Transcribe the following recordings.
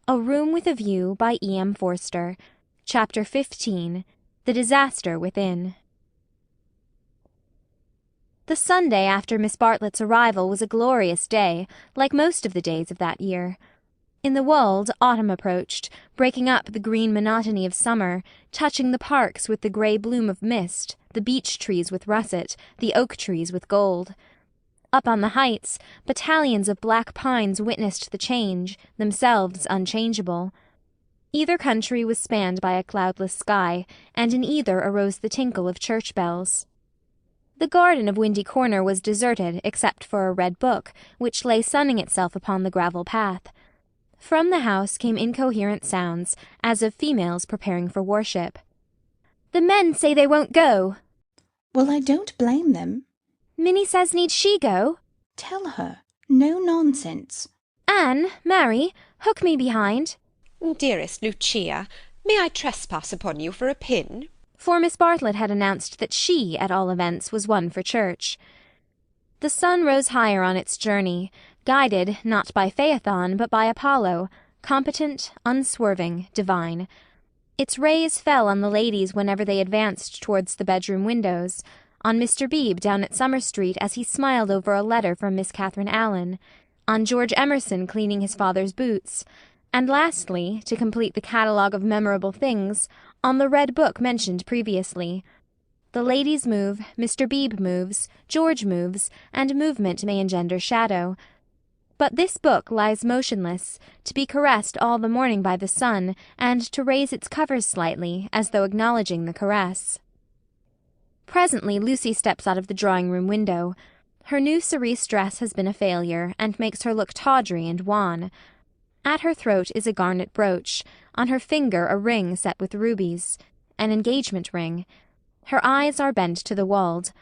A Room with a View by E.M. Forster. Chapter 15. The Disaster Within. The Sunday after Miss Bartlett's arrival was a glorious day, like most of the days of that year. In the Wold, autumn approached, breaking up the green monotony of summer, touching the parks with the grey bloom of mist, the beech trees with russet, the oak trees with gold. Up on the heights, battalions of black pines witnessed the change, themselves unchangeable. Either country was spanned by a cloudless sky, and in either arose the tinkle of church bells. The garden of Windy Corner was deserted except for a red book, which lay sunning itself upon the gravel path. From the house came incoherent sounds, as of females preparing for worship. "The men say they won't go." "Well, I don't blame them." "Minnie says need she go?" "Tell her. No nonsense." "Anne, Mary, hook me behind." "Dearest Lucia, may I trespass upon you for a pin?" For Miss Bartlett had announced that she, at all events, was one for church. The sun rose higher on its journey, guided not by Phaethon but by Apollo, competent, unswerving, divine. Its rays fell on the ladies whenever they advanced towards the bedroom windows, on Mr. Beebe down at Summer Street as he smiled over a letter from Miss Catherine Allen, on George Emerson cleaning his father's boots, and lastly, to complete the catalogue of memorable things, on the red book mentioned previously. The ladies move, Mr. Beebe moves, George moves, and movement may engender shadow. But this book lies motionless, to be caressed all the morning by the sun, and to raise its covers slightly, as though acknowledging the caress. Presently Lucy steps out of the drawing-room window. Her new cerise dress has been a failure, and makes her look tawdry and wan. At her throat is a garnet brooch, on her finger a ring set with rubies, an engagement ring. Her eyes are bent to the Wold.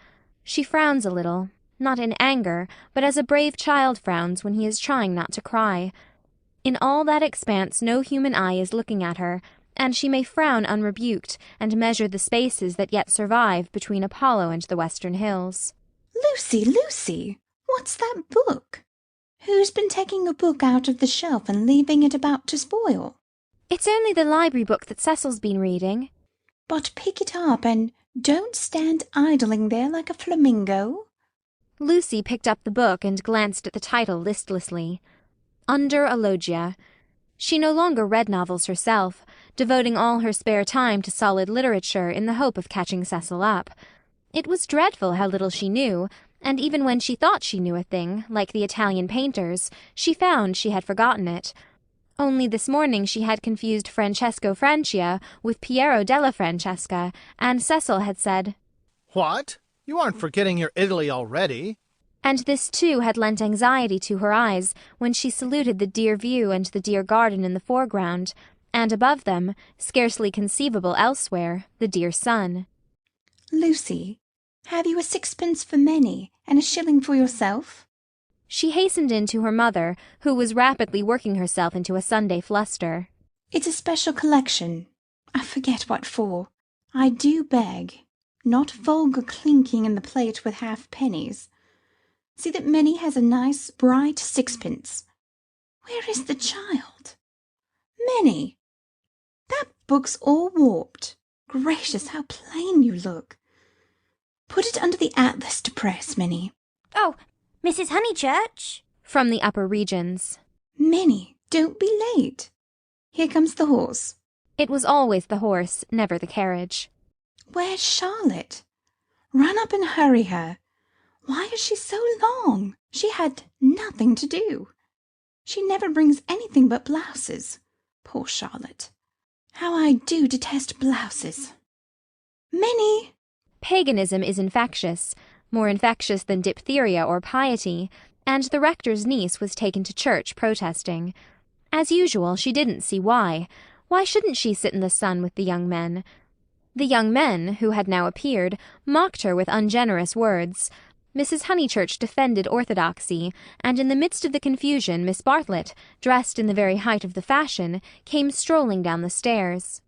She frowns a little, not in anger, but as a brave child frowns when he is trying not to cry. In all that expanse no human eye is looking at her, and she may frown unrebuked, and measure the spaces that yet survive between Apollo and the western hills. "Lucy, Lucy, what's that book? Who's been taking a book out of the shelf and leaving it about to spoil?" "It's only the library book that Cecil's been reading." "But pick it up, and don't stand idling there like a flamingo." Lucy picked up the book and glanced at the title listlessly. Under a Loggia. She no longer read novels herself, devoting all her spare time to solid literature in the hope of catching Cecil up. It was dreadful how little she knew, and even when she thought she knew a thing, like the Italian painters, she found she had forgotten it. Only this morning she had confused Francesco Francia with Piero della Francesca, and Cecil had said, "What? You aren't forgetting your Italy already?" And this too had lent anxiety to her eyes when she saluted the dear view and the dear garden in the foreground, and above them, scarcely conceivable elsewhere, the dear sun. "Lucy, have you a sixpence for Minnie, and a shilling for yourself?" She hastened in to her mother, who was rapidly working herself into a Sunday fluster. "It's a special collection. I forget what for. I do beg. Not vulgar clinking in the plate with half-pennies. See that Minnie has a nice, bright sixpence. Where is the child? Minnie! That book's all warped. Gracious, how plain you look. Put it under the atlas to press, Minnie." "Oh, Mrs. Honeychurch?" From the upper regions. "Minnie, don't be late. Here comes the horse." It was always the horse, never the carriage. "Where's Charlotte? Run up and hurry her. Why is she so long? She had nothing to do. She never brings anything but blouses. Poor Charlotte. How I do detest blouses. Minnie!" Paganism is infectious, more infectious than diphtheria or piety, and the rector's niece was taken to church protesting. As usual, she didn't see why. Why shouldn't she sit in the sun with the young men? The young men, who had now appeared, mocked her with ungenerous words. Mrs. Honeychurch defended orthodoxy, and in the midst of the confusion Miss Bartlett, dressed in the very height of the fashion, came strolling down the stairs.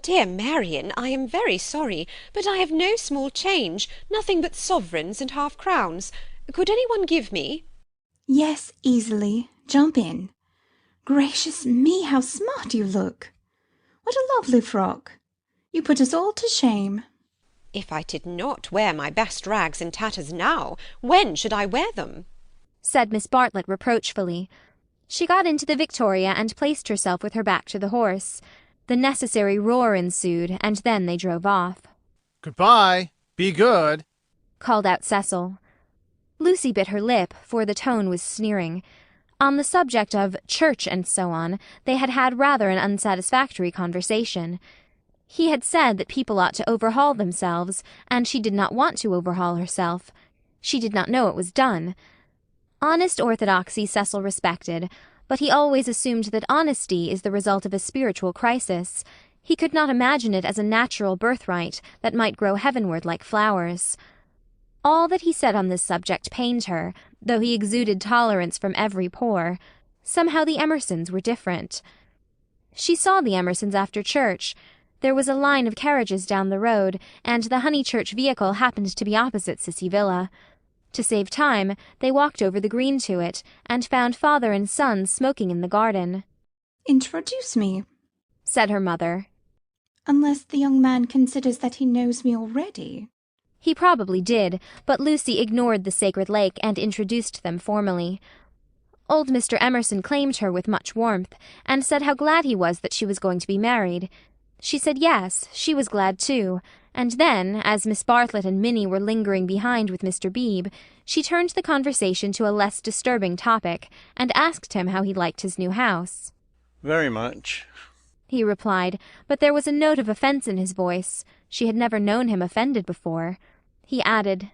"Dear Marian, I am very sorry, but I have no small change, nothing but sovereigns and half-crowns. Could any one give me—" "Yes, easily. Jump in. Gracious me, how smart you look! What a lovely frock! You put us all to shame. If I did not wear my best rags and tatters now, when should I wear them? Said Miss Bartlett reproachfully. She got into the victoria and placed herself with her back to the horse. The necessary roar ensued, and then they drove off. Goodbye. Be good, called out Cecil. Lucy bit her lip, for the tone was sneering. On the subject of church and so on, they had had rather an unsatisfactory conversation. He had said that people ought to overhaul themselves, and she did not want to overhaul herself. She did not know it was done. Honest orthodoxy Cecil respected, but he always assumed that honesty is the result of a spiritual crisis. He could not imagine it as a natural birthright that might grow heavenward like flowers. All that he said on this subject pained her, though he exuded tolerance from every pore. Somehow the Emersons were different. She saw the Emersons after church. There was a line of carriages down the road, and the Honeychurch vehicle happened to be opposite Cissy Villa. To save time, they walked over the green to it, and found father and son smoking in the garden. "Introduce me," said her mother. "unless the young man considers that he knows me already." He probably did, but Lucy ignored the sacred lake and introduced them formally. Old Mr. Emerson claimed her with much warmth, and said how glad he was that she was going to be married. She said yes, she was glad too, and then, as Miss Bartlett and Minnie were lingering behind with Mr. Beebe, she turned the conversation to a less disturbing topic, and asked him how he liked his new house. "Very much," he replied, but there was a note of offence in his voice. She had never known him offended before. He added,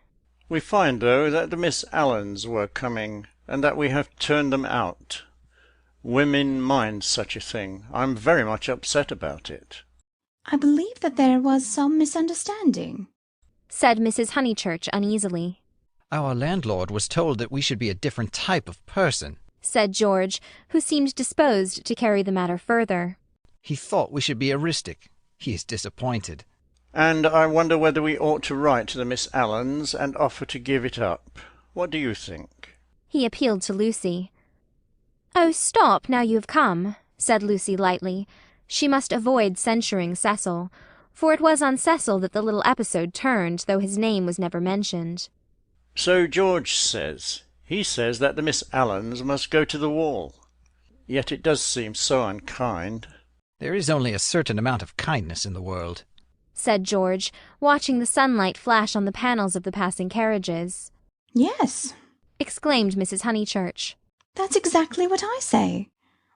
"We find, though, that the Miss Allens were coming, and that we have turned them out. Women mind such a thing. I'm very much upset about it." "I believe that there was some misunderstanding," said Mrs. Honeychurch uneasily. "Our landlord was told that we should be a different type of person," said George, who seemed disposed to carry the matter further. "He thought we should be eristic. He is disappointed." "And I wonder whether we ought to write to the Miss Allens and offer to give it up. What do you think?" He appealed to Lucy. "Oh, stop, now you have come," said Lucy lightly. She must avoid censuring Cecil, for it was on Cecil that the little episode turned, though his name was never mentioned. "So George says. He says that the Miss Allens must go to the wall. Yet it does seem so unkind." "There is only a certain amount of kindness in the world," said George, watching the sunlight flash on the panels of the passing carriages. "Yes," exclaimed Mrs. Honeychurch. "that's exactly what I say.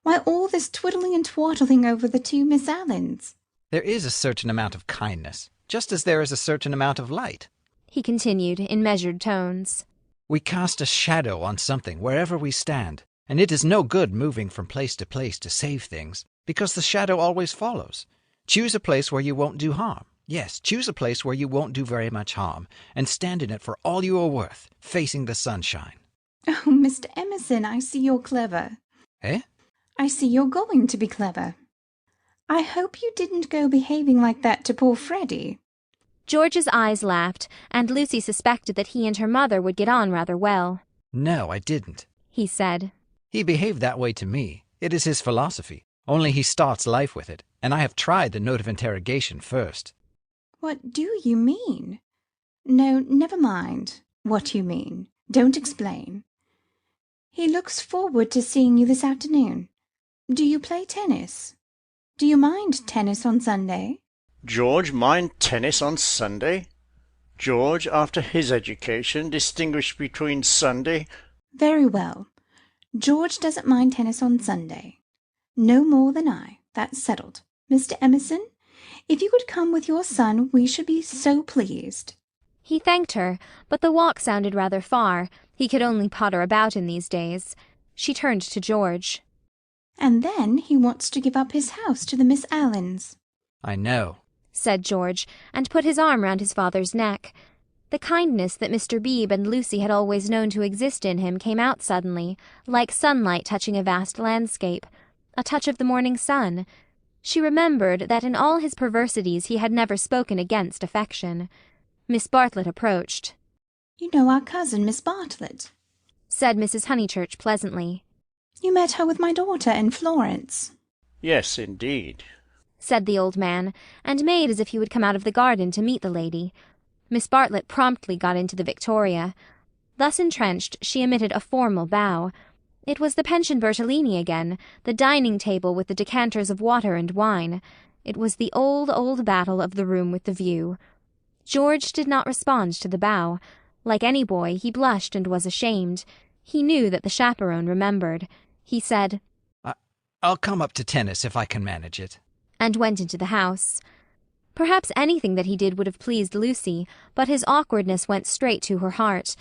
Why all this twiddling and twaddling over the two Miss Allens?" "There is a certain amount of kindness, just as there is a certain amount of light," he continued in measured tones. "We cast a shadow on something wherever we stand, and it is no good moving from place to place to save things, because the shadow always follows. Choose a place where you won't do harm. Yes, choose a place where you won't do very much harm, and stand in it for all you are worth, facing the sunshine." "Oh, Mr. Emerson, I see you're clever." "Eh?" "I see you're going to be clever. I hope you didn't go behaving like that to poor Freddie." George's eyes laughed, and Lucy suspected that he and her mother would get on rather well. "No, I didn't," he said. "He behaved that way to me. It is his philosophy. Only he starts life with it, and I have tried the note of interrogation first." "What do you mean?" "No, never mind what you mean. Don't explain. He looks forward to seeing you this afternoon. Do you play tennis? Do you mind tennis on Sunday?" "George mind tennis on Sunday? George, after his education, distinguish between Sunday—" "Very well. George doesn't mind tennis on Sunday. No more than I. That's settled. Mr. Emerson, if you could come with your son, we should be so pleased." He thanked her, but the walk sounded rather far. He could only potter about in these days. She turned to George. "And then he wants to give up his house to the Miss Allens." "I know," said George, and put his arm round his father's neck. The kindness that Mr. Beebe and Lucy had always known to exist in him came out suddenly, like sunlight touching a vast landscape, a touch of the morning sun. She remembered that in all his perversities he had never spoken against affection. Miss Bartlett approached. "You know our cousin, Miss Bartlett?" said Mrs. Honeychurch pleasantly. You met her with my daughter in Florence. Yes, indeed, said the old man, and made as if he would come out of the garden to meet the lady. Miss Bartlett promptly got into the victoria. Thus entrenched, she emitted a formal bow. It was the pension Bertolini again, the dining table with the decanters of water and wine. It was the old battle of the room with the view. George did not respond to the bow. Like any boy, he blushed and was ashamed. He knew that the chaperone remembered. He said, I'll come up to tennis if I can manage it, and went into the house. Perhaps anything that he did would have pleased Lucy, but his awkwardness went straight to her heart.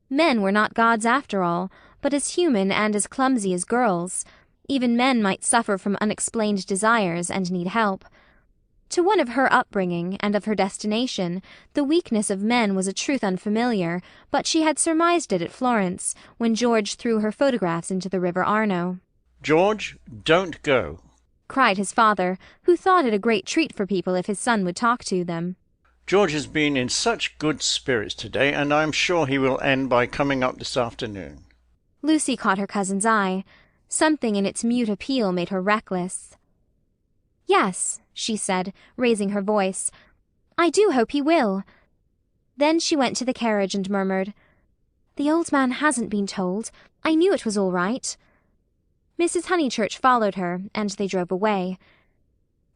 Men were not gods after all, but as human and as clumsy as girls. Even men might suffer from unexplained desires and need help. To one of her upbringing and of her destination, the weakness of men was a truth unfamiliar, but she had surmised it at Florence, when George threw her photographs into the river Arno. George, don't go, cried his father, who thought it a great treat for people if his son would talk to them. George has been in such good spirits today, and I am sure he will end by coming up this afternoon. Lucy caught her cousin's eye. Something in its mute appeal made her reckless. Yes, she said, raising her voice. I do hope he will. Then she went to the carriage and murmured, The old man hasn't been told. I knew it was all right. Mrs. Honeychurch followed her, and they drove away.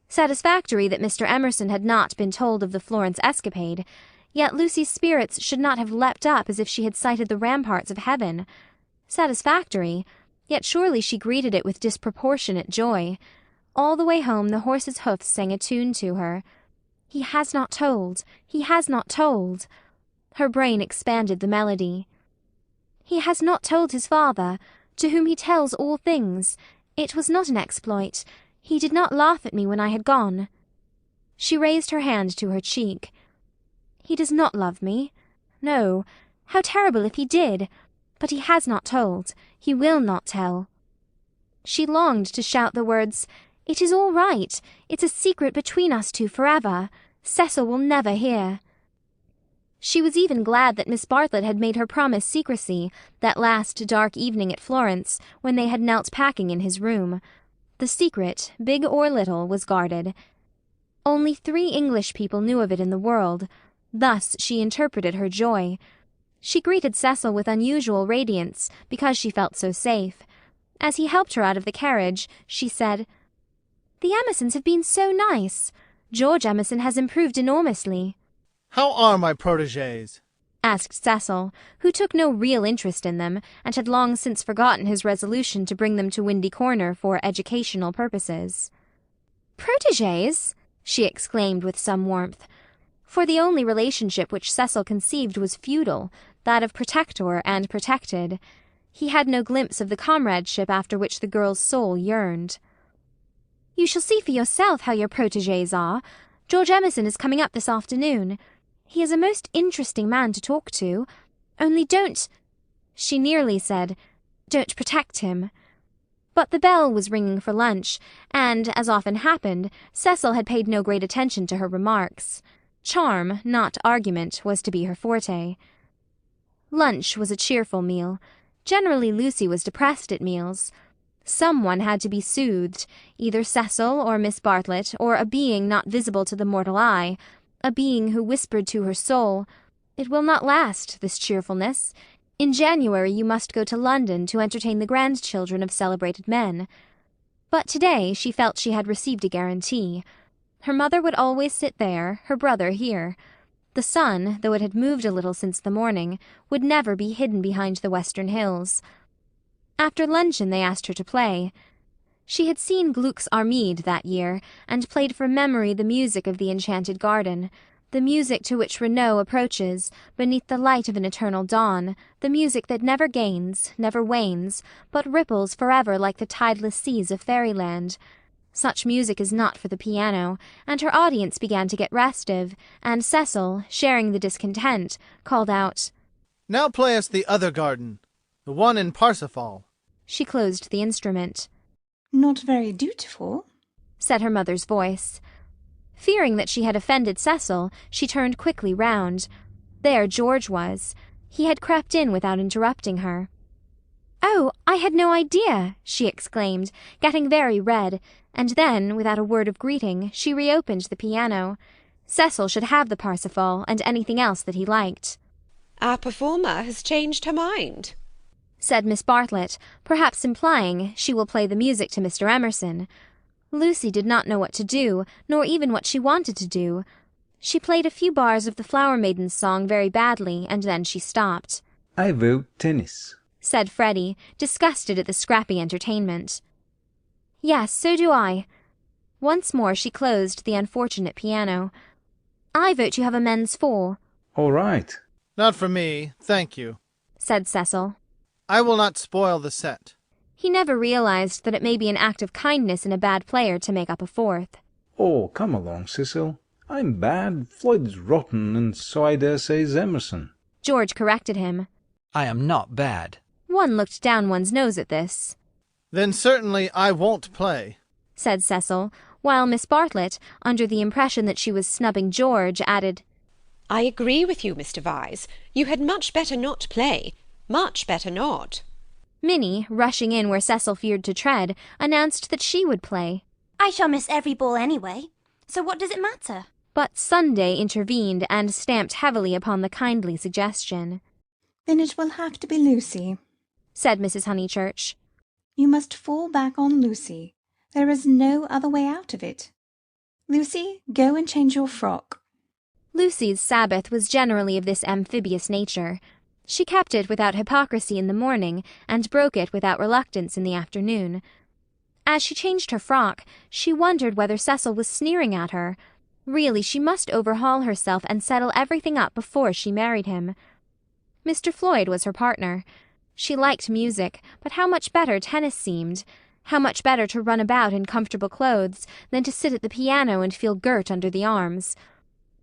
Satisfactory that Mr. Emerson had not been told of the Florence escapade, yet Lucy's spirits should not have leapt up as if she had sighted the ramparts of heaven. Satisfactory, yet surely she greeted it with disproportionate joy. All the way home the horse's hoofs sang a tune to her. He has not told. He has not told. Her brain expanded the melody. He has not told his father, to whom he tells all things. It was not an exploit. He did not laugh at me when I had gone. She raised her hand to her cheek. He does not love me. No. How terrible if he did. But he has not told. He will not tell. She longed to shout the words, It is all right. It's a secret between us two forever. Cecil will never hear. She was even glad that Miss Bartlett had made her promise secrecy that last dark evening at Florence, when they had knelt packing in his room. The secret, big or little, was guarded. Only 3 English people knew of it in the world. Thus she interpreted her joy. She greeted Cecil with unusual radiance, because she felt so safe. As he helped her out of the carriage, she said, The Emersons have been so nice. George Emerson has improved enormously. How are my protégés? asked Cecil, who took no real interest in them, and had long since forgotten his resolution to bring them to Windy Corner for educational purposes. Protégés? She exclaimed with some warmth. For the only relationship which Cecil conceived was feudal, that of protector and protected. He had no glimpse of the comradeship after which the girl's soul yearned. You shall see for yourself how your protégés are. George Emerson is coming up this afternoon. He is a most interesting man to talk to. Only don't, she nearly said, don't protect him. But the bell was ringing for lunch, and, as often happened, Cecil had paid no great attention to her remarks. Charm, not argument, was to be her forte. Lunch was a cheerful meal. Generally Lucy was depressed at meals. Someone had to be soothed, either Cecil or Miss Bartlett, or a being not visible to the mortal eye, a being who whispered to her soul, It will not last, this cheerfulness. In January you must go to London to entertain the grandchildren of celebrated men. But today she felt she had received a guarantee. Her mother would always sit there, her brother here. The sun, though it had moved a little since the morning, would never be hidden behind the western hills. After luncheon they asked her to play. She had seen Gluck's Armide that year, and played from memory the music of the enchanted garden, the music to which Renaud approaches, beneath the light of an eternal dawn, the music that never gains, never wanes, but ripples forever like the tideless seas of fairyland. Such music is not for the piano, and her audience began to get restive, and Cecil, sharing the discontent, called out, Now play us the other garden, the one in Parsifal. She closed the instrument. Not very dutiful, said her mother's voice. Fearing that she had offended Cecil, she turned quickly round. There George was. He had crept in without interrupting her. "Oh, I had no idea," she exclaimed, getting very red, and then, without a word of greeting, she reopened the piano. Cecil should have the Parsifal, and anything else that he liked. "Our performer has changed her mind," said Miss Bartlett, perhaps implying she will play the music to Mr. Emerson. Lucy did not know what to do, nor even what she wanted to do. She played a few bars of the Flower Maiden's song very badly, and then she stopped. "I vote tennis," said Freddie, disgusted at the scrappy entertainment. "Yes, so do I." Once more she closed the unfortunate piano. "I vote you have a men's four." "All right." Not for me, thank you, said Cecil. I will not spoil the set. He never realized that it may be an act of kindness in a bad player to make up a fourth. "Oh, come along, Cecil. I'm bad, Floyd's rotten, and so I dare say is Emerson." George corrected him. I am not bad. One looked down one's nose at this. Then certainly I won't play, said Cecil, while Miss Bartlett, under the impression that she was snubbing George, added, "I agree with you, Mr. Vyse. You had much better not play. Much better not." Minnie, rushing in where Cecil feared to tread, announced that she would play. I shall miss every ball anyway, so what does it matter? But Sunday intervened and stamped heavily upon the kindly suggestion. Then it will have to be Lucy, said Mrs. Honeychurch. You must fall back on Lucy. There is no other way out of it. Lucy, go and change your frock. Lucy's Sabbath was generally of this amphibious nature. She kept it without hypocrisy in the morning, and broke it without reluctance in the afternoon. As she changed her frock, she wondered whether Cecil was sneering at her. Really, she must overhaul herself and settle everything up before she married him. Mr. Floyd was her partner. She liked music, but how much better tennis seemed. How much better to run about in comfortable clothes than to sit at the piano and feel girt under the arms.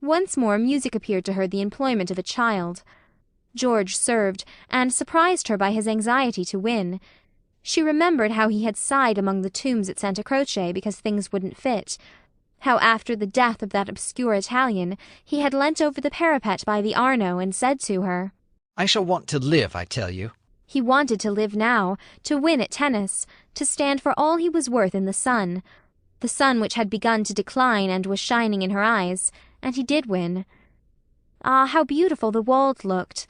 Once more music appeared to her the employment of a child. George served, and surprised her by his anxiety to win. She remembered how he had sighed among the tombs at Santa Croce because things wouldn't fit. How after the death of that obscure Italian, he had leant over the parapet by the Arno and said to her, I shall want to live, I tell you. He wanted to live now, to win at tennis, to stand for all he was worth in the sun which had begun to decline and was shining in her eyes, and he did win. Ah, how beautiful the wold looked!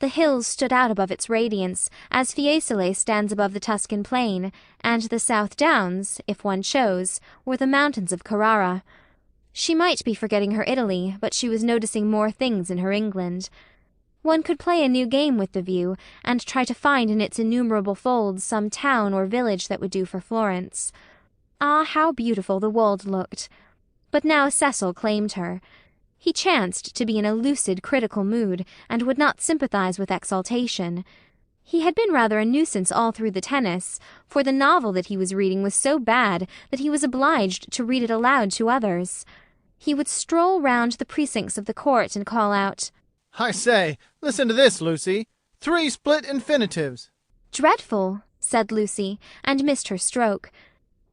The hills stood out above its radiance, as Fiesole stands above the Tuscan plain, and the South Downs, if one chose, were the mountains of Carrara. She might be forgetting her Italy, but she was noticing more things in her England. One could play a new game with the view, and try to find in its innumerable folds some town or village that would do for Florence. Ah, how beautiful the wold looked! But now Cecil claimed her. He chanced to be in a lucid, critical mood, and would not sympathize with exaltation. He had been rather a nuisance all through the tennis, for the novel that he was reading was so bad that he was obliged to read it aloud to others. He would stroll round the precincts of the court and call out, I say, listen to this, Lucy. 3 split infinitives. Dreadful, said Lucy, and missed her stroke.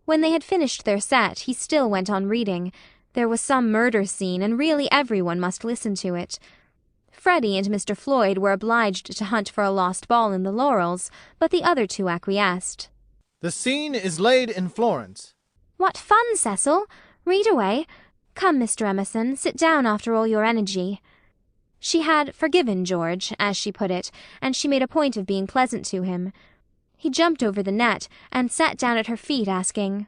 When they had finished their set, he still went on reading. There was some murder scene, and really everyone must listen to it. Freddie and Mr. Floyd were obliged to hunt for a lost ball in the laurels, but the other two acquiesced. The scene is laid in Florence. What fun, Cecil! Read away. Come, Mr. Emerson, sit down after all your energy. She had forgiven George, as she put it, and she made a point of being pleasant to him. He jumped over the net, and sat down at her feet, asking,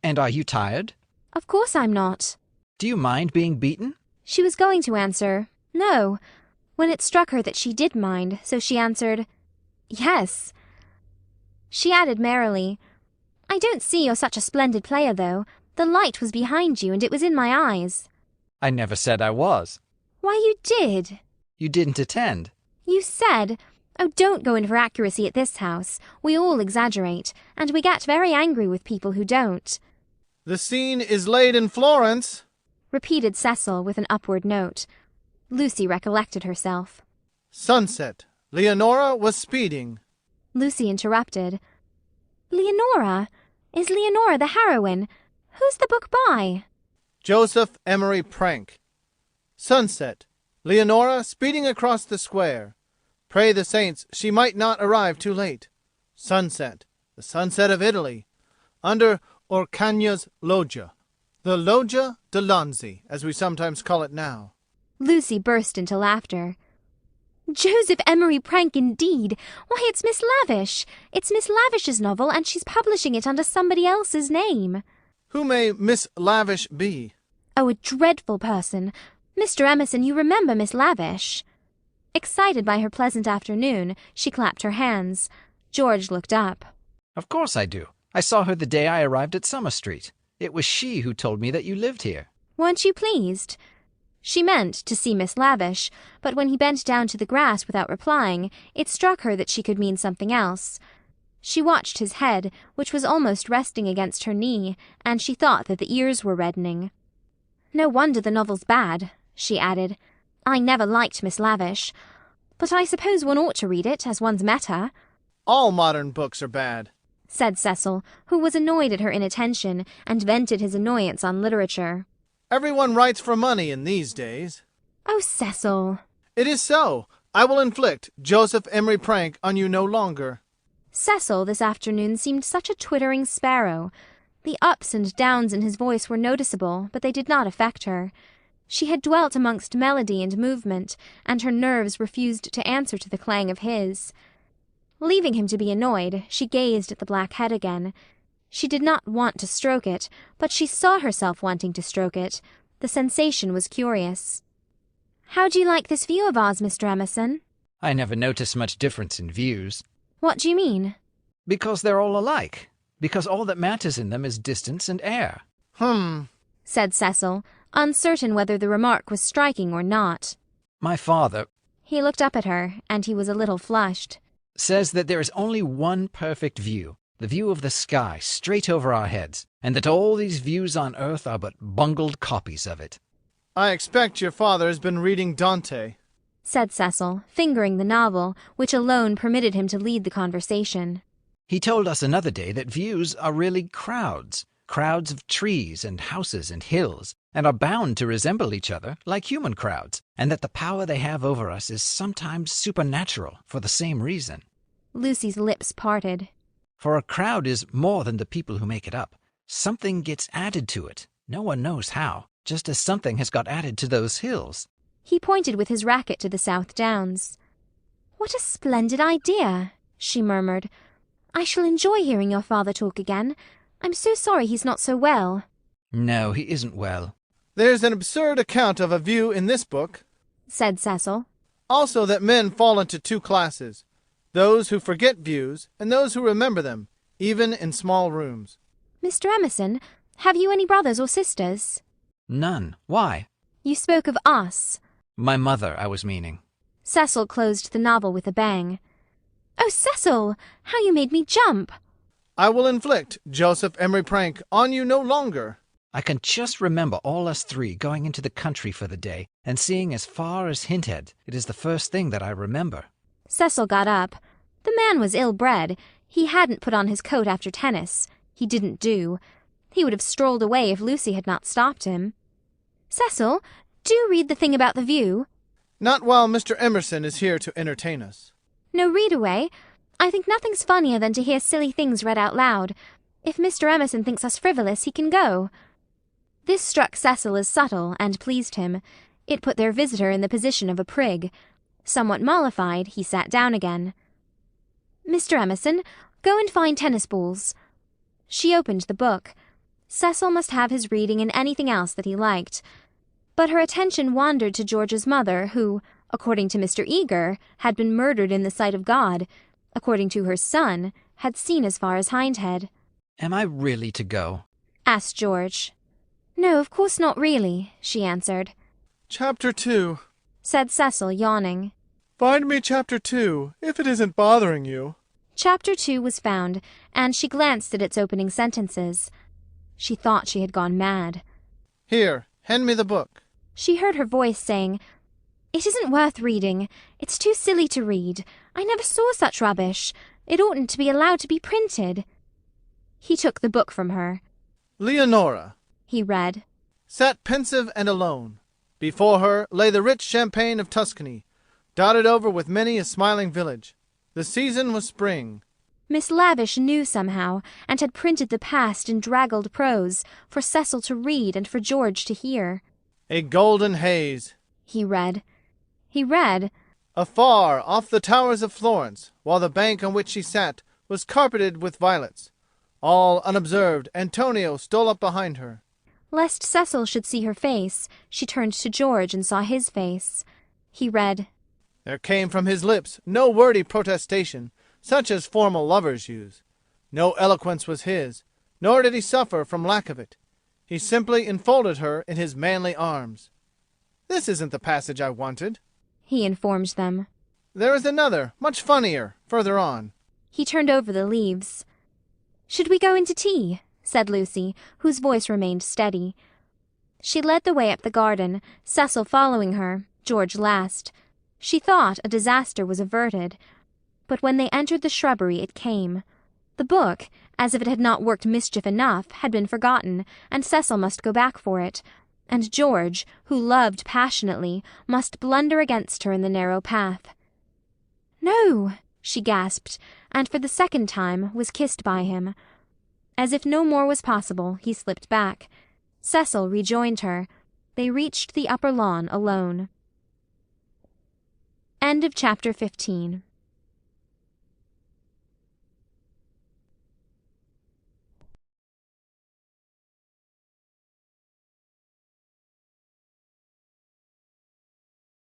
And are you tired? Of course I'm not. Do you mind being beaten? She was going to answer, no, when it struck her that she did mind, so she answered, yes. She added merrily, I don't see you're such a splendid player, though. The light was behind you, and it was in my eyes. I never said I was. Why, you did. You didn't attend. You said, oh, don't go in for accuracy at this house. We all exaggerate, and we get very angry with people who don't. The scene is laid in Florence, repeated Cecil with an upward note. Lucy recollected herself. Sunset. Leonora was speeding. Lucy interrupted. Leonora? Is Leonora the heroine? Who's the book by? Joseph Emery Prank. Sunset. Leonora speeding across the square. Pray the saints she might not arrive too late. Sunset, the sunset of Italy, under Orcagna's loggia. The Loggia de Lanzi, as we sometimes call it now. Lucy burst into laughter. Joseph Emery Prank, indeed! Why, it's Miss Lavish! It's Miss Lavish's novel, and she's publishing it under somebody else's name. Who may Miss Lavish be? Oh, a dreadful person. Mr. Emerson, you remember Miss Lavish. Excited by her pleasant afternoon, she clapped her hands. George looked up. Of course I do. I saw her the day I arrived at Summer Street. It was she who told me that you lived here. Weren't you pleased? She meant to see Miss Lavish, but when he bent down to the grass without replying, it struck her that she could mean something else. She watched his head, which was almost resting against her knee, and she thought that the ears were reddening. No wonder the novel's bad, she added. I never liked Miss Lavish. But I suppose one ought to read it, as one's met her. All modern books are bad, said Cecil, who was annoyed at her inattention, and vented his annoyance on literature. Everyone writes for money in these days. Oh, Cecil. It is so. I will inflict Joseph Emery Prank on you no longer. Cecil this afternoon seemed such a twittering sparrow. The ups and downs in his voice were noticeable, but they did not affect her. She had dwelt amongst melody and movement, and her nerves refused to answer to the clang of his. Leaving him to be annoyed, she gazed at the black head again. She did not want to stroke it, but she saw herself wanting to stroke it. The sensation was curious. How do you like this view of ours, Mr. Emerson? I never noticed much difference in views. What do you mean? Because they're all alike. Because all that matters in them is distance and air. Said Cecil, uncertain whether the remark was striking or not. My father... He looked up at her, and he was a little flushed. Says that there is only one perfect view, the view of the sky straight over our heads, and that all these views on earth are but bungled copies of it. I expect your father has been reading Dante, said Cecil, fingering the novel, which alone permitted him to lead the conversation. He told us another day that views are really crowds of trees and houses and hills, and are bound to resemble each other like human crowds, and that the power they have over us is sometimes supernatural for the same reason. Lucy's lips parted. For a crowd is more than the people who make it up. Something gets added to it. No one knows how, just as something has got added to those hills. He pointed with his racket to the South Downs. What a splendid idea, she murmured. I shall enjoy hearing your father talk again. I'm so sorry he's not so well. No, he isn't well. There's an absurd account of a view in this book, said Cecil. Also that men fall into two classes, those who forget views and those who remember them, even in small rooms. Mr. Emerson, have you any brothers or sisters? None. Why? You spoke of us. My mother, I was meaning. Cecil closed the novel with a bang. Oh, Cecil, how you made me jump! I will inflict Joseph Emery Prank on you no longer. I can just remember all us three going into the country for the day and seeing as far as Hinthead. It is the first thing that I remember. Cecil got up. The man was ill-bred. He hadn't put on his coat after tennis. He didn't do. He would have strolled away if Lucy had not stopped him. Cecil, do read the thing about the view. Not while Mr. Emerson is here to entertain us. No, read away. I think nothing's funnier than to hear silly things read out loud. If Mr. Emerson thinks us frivolous, he can go. This struck Cecil as subtle, and pleased him. It put their visitor in the position of a prig. Somewhat mollified, he sat down again. Mr. Emerson, go and find tennis balls. She opened the book. Cecil must have his reading and anything else that he liked. But her attention wandered to George's mother, who, according to Mr. Eager, had been murdered in the sight of God. According to her son, had seen as far as Hindhead. Am I really to go? Asked George. No, of course not really, she answered. Chapter 2, said Cecil, yawning. Find me Chapter 2, if it isn't bothering you. Chapter 2 was found, and she glanced at its opening sentences. She thought she had gone mad. Here, hand me the book. She heard her voice saying, It isn't worth reading. It's too silly to read. I never saw such rubbish. It oughtn't to be allowed to be printed. He took the book from her. Leonora, he read, sat pensive and alone. Before her lay the rich champagne of Tuscany, dotted over with many a smiling village. The season was spring. Miss Lavish knew somehow, and had printed the past in draggled prose, for Cecil to read and for George to hear. A golden haze. He read. He read. Afar off the towers of Florence, while the bank on which she sat was carpeted with violets. All unobserved, Antonio stole up behind her. Lest Cecil should see her face, she turned to George and saw his face. He read. There came from his lips no wordy protestation, such as formal lovers use. No eloquence was his, nor did he suffer from lack of it. He simply enfolded her in his manly arms. This isn't the passage I wanted, he informed them. There is another, much funnier, further on. He turned over the leaves. Should we go into tea? Said Lucy, whose voice remained steady. She led the way up the garden, Cecil following her, George last. She thought a disaster was averted. But when they entered the shrubbery it came. The book, as if it had not worked mischief enough, had been forgotten, and Cecil must go back for it. And George, who loved passionately, must blunder against her in the narrow path. "No," she gasped, and for the second time was kissed by him. As if no more was possible, he slipped back. Cecil rejoined her. They reached the upper lawn alone. End of chapter 15.